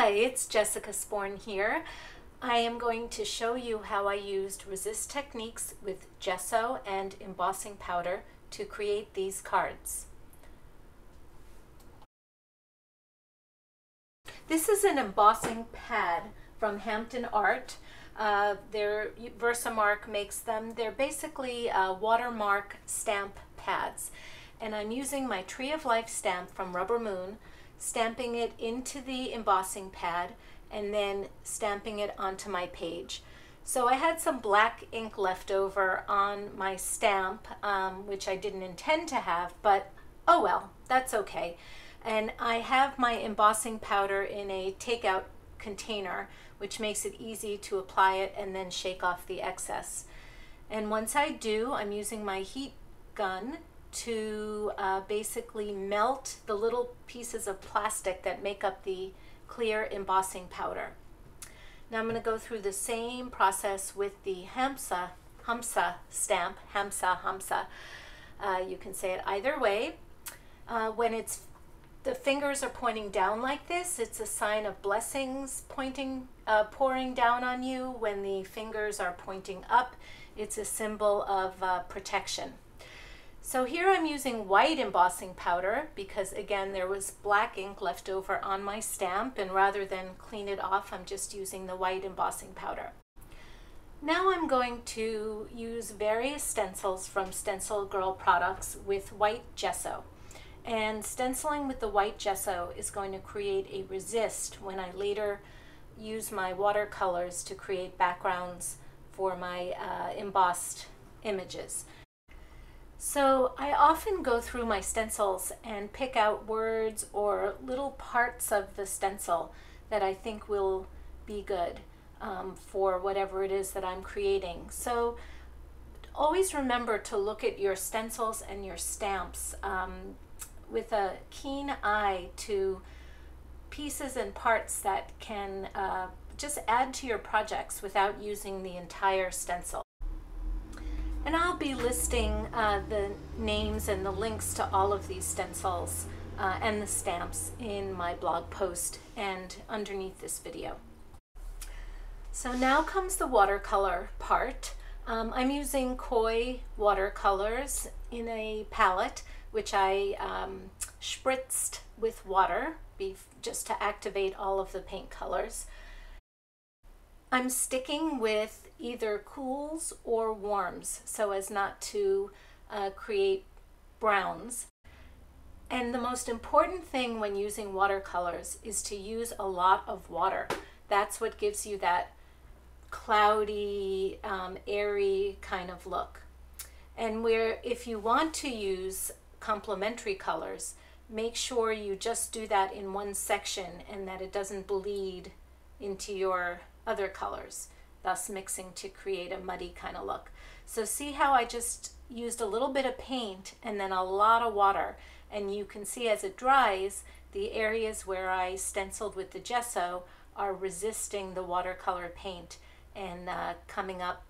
Hi, it's Jessica Sporn here. I am going to show you how I used resist techniques with gesso and embossing powder to create these cards. This is an embossing pad from Hampton Art. Versamark makes them. They're basically watermark stamp pads. And I'm using my Tree of Life stamp from Rubber Moon, stamping it into the embossing pad, and then stamping it onto my page. So I had some black ink left over on my stamp, which I didn't intend to have, but oh well, that's okay. And I have my embossing powder in a takeout container, which makes it easy to apply it and then shake off the excess. And once I do, I'm using my heat gun to basically melt the little pieces of plastic that make up the clear embossing powder. Now I'm going to go through the same process with the Hamsa stamp, Hamsa. You can say it either way. When the fingers are pointing down like this, it's a sign of blessings pouring down on you. When the fingers are pointing up, it's a symbol of protection. So here I'm using white embossing powder because, again, there was black ink left over on my stamp, and rather than clean it off, I'm just using the white embossing powder. Now I'm going to use various stencils from Stencil Girl products with white gesso. And stenciling with the white gesso is going to create a resist when I later use my watercolors to create backgrounds for my embossed images. So I often go through my stencils and pick out words or little parts of the stencil that I think will be good for whatever it is that I'm creating. So always remember to look at your stencils and your stamps with a keen eye to pieces and parts that can just add to your projects without using the entire stencil. And I'll be listing the names and the links to all of these stencils and the stamps in my blog post and underneath this video. So now comes the watercolor part. I'm using Koi watercolors in a palette, which I spritzed with water just to activate all of the paint colors. I'm sticking with either cools or warms so as not to create browns. And the most important thing when using watercolors is to use a lot of water. That's what gives you that cloudy, airy kind of look. And if you want to use complementary colors, make sure you just do that in one section and that it doesn't bleed into your other colors, thus mixing to create a muddy kind of look. So see how I just used a little bit of paint and then a lot of water, and you can see as it dries, the areas where I stenciled with the gesso are resisting the watercolor paint and coming up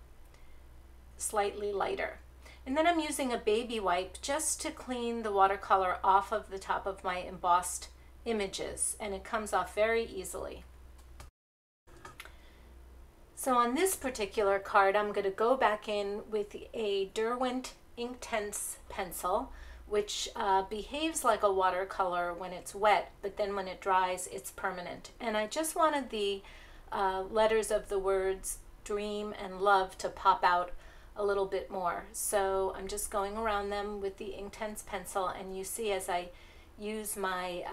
slightly lighter. And then I'm using a baby wipe just to clean the watercolor off of the top of my embossed images, and it comes off very easily. So on this particular card, I'm going to go back in with a Derwent Inktense pencil, which behaves like a watercolor when it's wet, but then when it dries, it's permanent. And I just wanted the letters of the words dream and love to pop out a little bit more. So I'm just going around them with the Inktense pencil, and you see as I use my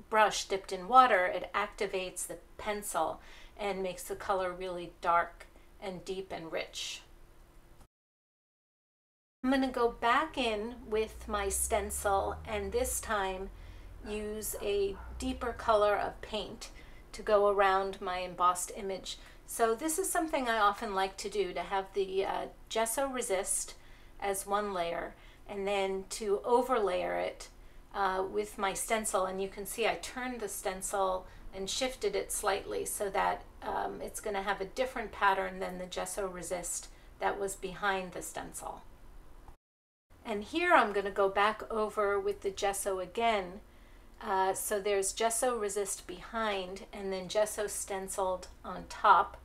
brush dipped in water, it activates the pencil and makes the color really dark and deep and rich. I'm going to go back in with my stencil and this time use a deeper color of paint to go around my embossed image. So this is something I often like to do, to have the gesso resist as one layer and then to overlayer it with my stencil. And you can see I turned the stencil and shifted it slightly so that it's going to have a different pattern than the gesso resist that was behind the stencil. And here I'm going to go back over with the gesso again So there's Gesso Resist behind and then Gesso stenciled on top.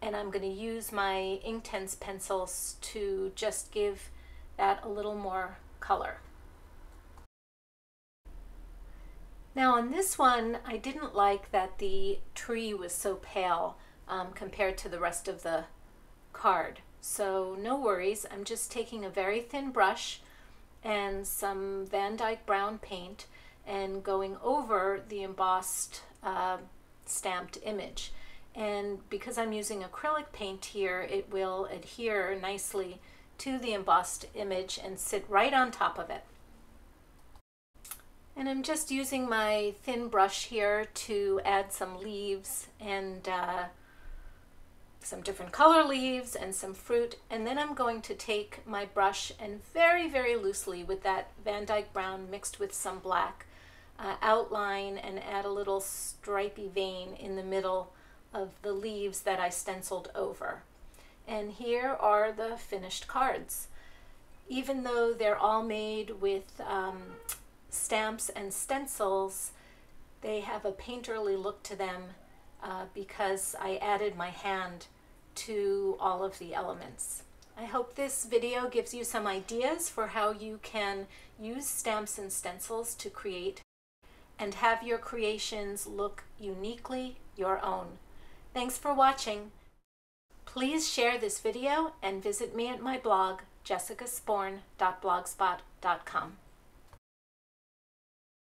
And I'm going to use my Inktense pencils to just give that a little more color. Now on this one, I didn't like that the tree was so pale compared to the rest of the card. So no worries, I'm just taking a very thin brush and some Van Dyke brown paint and going over the embossed stamped image. And because I'm using acrylic paint here, it will adhere nicely to the embossed image and sit right on top of it. And I'm just using my thin brush here to add some leaves and some different color leaves and some fruit. And then I'm going to take my brush and very, very loosely with that Van Dyke brown mixed with some black, outline and add a little stripy vein in the middle of the leaves that I stenciled over. And here are the finished cards. Even though they're all made with stamps and stencils, they have a painterly look to them because I added my hand to all of the elements. I hope this video gives you some ideas for how you can use stamps and stencils to create and have your creations look uniquely your own. Thanks for watching. Please share this video and visit me at my blog, jessicasporn.blogspot.com.